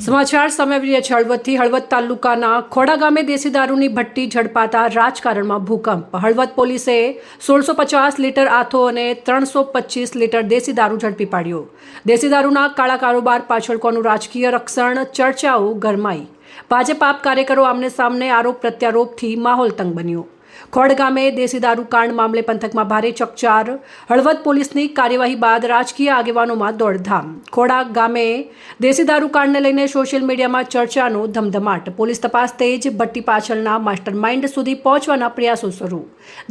સમાચાર સામે આવી રહ્યા છે હળવદથી। હળવદ તાલુકાના ખોડા ગામે દેશી દારૂની ભઠ્ઠી ઝડપાતા રાજકારણમાં ભૂકંપ। હળવદ પોલીસે 1650 લીટર આથો અને 325 લીટર દેશી દારૂ ઝડપી પાડ્યો। દેશી દારૂના કાળા કારોબાર પાછળ કોનું રાજકીય રક્ષણ? ચર્ચાઓ ગરમાઈ। ભાજપ આપ કાર્યકરો આમને સામને આરોપ પ્રત્યારોપથી માહોલ તંગ બન્યો। ખોડ ગામે દેશી દારૂ કાંડ મામલે પંથકમાં ભારે ચકચાર। હળવદ પોલીસની કાર્યવાહી બાદ રાજકીય આગેવાનોમાં દોડધામ। ખોડા ગામે દેશી દારૂ કાંડને લઈને સોશિયલ મીડિયામાં ચર્ચાનો ધમધમાટ। પોલીસ તપાસ તેજ, ભઠ્ઠી પાછળના માસ્ટર માઇન્ડ સુધી પહોંચવાના પ્રયાસો શરૂ।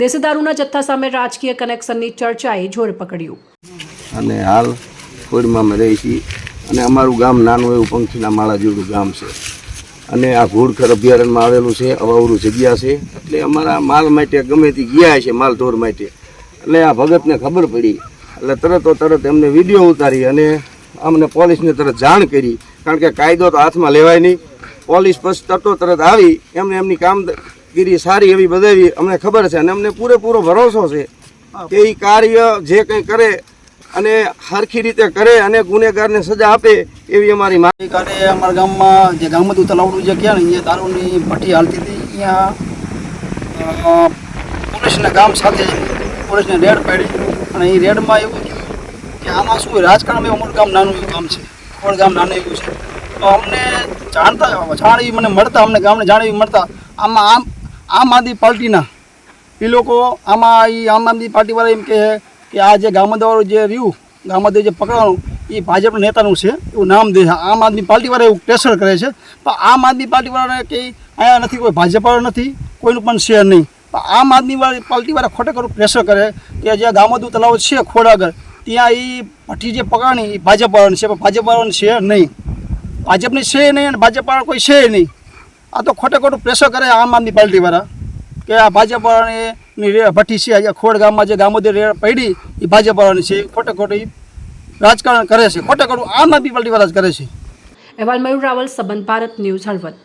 દેશી દારૂના જથ્થા સામે રાજકીય કનેક્શનની ચર્ચાએ જોર પકડ્યું। અને હાલ ખોડમાં અમે રહી છીએ અને અમારું ગામ નાનું એવું પંખીના માળા જેવું ગામ છે અને આ ઘોડખર અભયારણ્યમાં આવેલું છે। અવાવરું જગ્યા છે એટલે અમારા માલ માટે ગમે તે ગયા છે માલ ઢોર માટે। એટલે આ ભગતને ખબર પડી એટલે તરત એમને વિડીયો ઉતારી અને અમને પોલીસને તરત જાણ કરી, કારણ કે કાયદો તો હાથમાં લેવાય નહીં। પોલીસ પછી તરત આવી એમને એમની કામગીરી સારી એવી બધાવી અમને ખબર છે અને અમને પૂરેપૂરો ભરોસો છે કે એ કાર્ય જે કંઈ કરે અને સરખી રીતે કરે અને ગુનેગારને સજા આપે એવી અમારી માંગ। કાલે અમારા ગામમાં જે ગામતું તલાવડું જે કહે ને અહીંયા દારૂની ભઠ્ઠી હાલતી હતી। અહીંયા પોલીસના ગામ સાથે પોલીસને રેડ પાડી અને એ રેડમાં એવું થયું કે આમાં શું રાજકારણ એવું અમારું ગામ નાનું એવું ગામ છે, ખોડ ગામ નાનું એવું છે। તો અમને જાણ મને મળતા અમને ગામને જાણ એવી મળતા આમાં આમ આદમી પાર્ટીના એ લોકો આમાં એ આમ આદમી પાર્ટીવાળા એમ કહે કે આ જે ગામદાવાળું જે રહ્યું ગામદાર જે પકડવાનું એ ભાજપના નેતાનું છે એવું નામ દે છે। આમ આદમી પાર્ટીવાળા એવું પ્રેશર કરે છે, પણ આમ આદમી પાર્ટીવાળાને કંઈ અહીંયા નથી, કોઈ ભાજપવાળા નથી, કોઈનું પણ શેર નહીં। પણ આમ આદમી પાર્ટીવાળા ખોટે ખોટું પ્રેશર કરે કે જે ગામદુ તલાવ છે ખોડ આગળ ત્યાં એ ભઠ્ઠી જે પકડવાની એ ભાજપવાળાની છે, પણ ભાજપવાળાની છે નહીં, ભાજપની છે નહીં અને ભાજપવાળા કોઈ છે નહીં। આ તો ખોટે ખોટું પ્રેશર કરે આમ આદમી પાર્ટીવાળા કે આ ભાજપવાળાની ભઠ્ઠી છે અહીંયા ખોડ ગામમાં જે ગામોદે રેડ પડી એ ભાજપવાળાની છે। ખોટે ખોટું રાજકારણ કરે છે, ખોટે ખોટું આમ આદમી પાર્ટીવાળા જ કરે છે। અહેવાલ મયુર રાવલ, સંબંધ ભારત ન્યૂઝ, હળવદ।